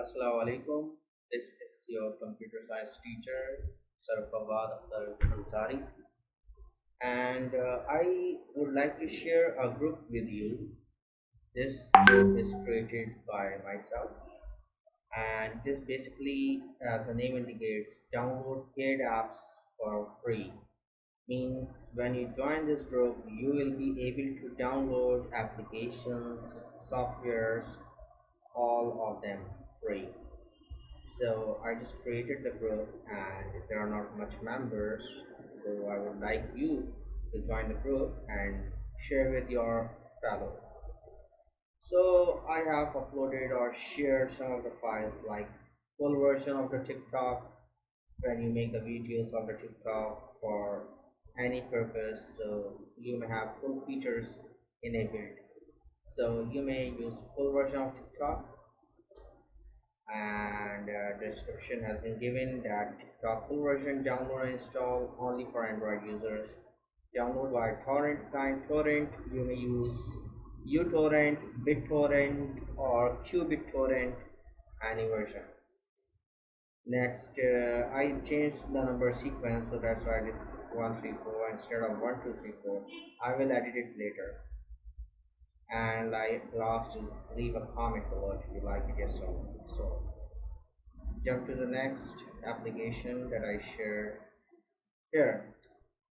Assalamu alaikum. This is your computer science teacher, Sir Fawad Akhtar Ansari, and I would like to share a group with you. This group is created by myself, and this basically, as the name indicates, download paid apps for free. Means when you join this group, you will be able to download applications, softwares, all of them free. So I just created the group and there are not much members, so I would like you to join the group and share with your fellows. So I have uploaded or shared some of the files like full version of the TikTok when you make the videos of the TikTok for any purpose, so you may have full features enabled. So you may use full version of TikTok, and description has been given that TikTok full version download and install only for Android users. Download by torrent kind torrent. You may use uTorrent, BitTorrent, or QBitTorrent, any version. Next, I changed the number sequence, so that's why this 134 instead of 1234. I will edit it later. And like last is leave a comment below if you like it, yes or no. So jump to the next application that I shared here.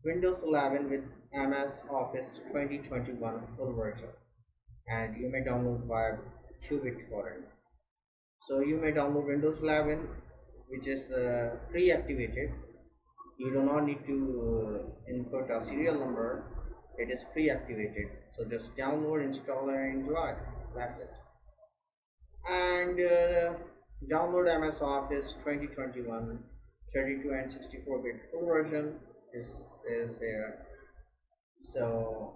Windows 11 with MS Office 2021 full version, and you may download via Qubit torrent. So you may download Windows 11, which is pre-activated. You do not need to input a serial number. It is pre-activated. So just download, install, and enjoy. That's it. And download MS Office 2021 32 and 64-bit full version is here. So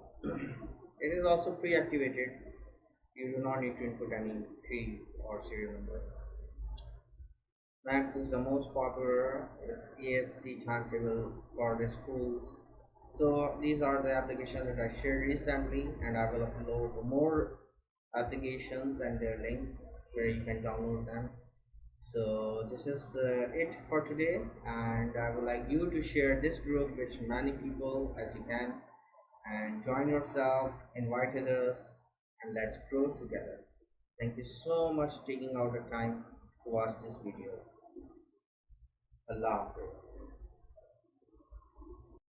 it is also pre-activated. You do not need to input any key or serial number. Next is the most popular is ESC timetable for the schools. So these are the applications that I shared recently, and I will upload more applications and their links where you can download them. So this is it for today, and I would like you to share this group with many people as you can, and join yourself, invite others, and let's grow together. Thank you so much taking out the time to watch this video. Allah Hafiz.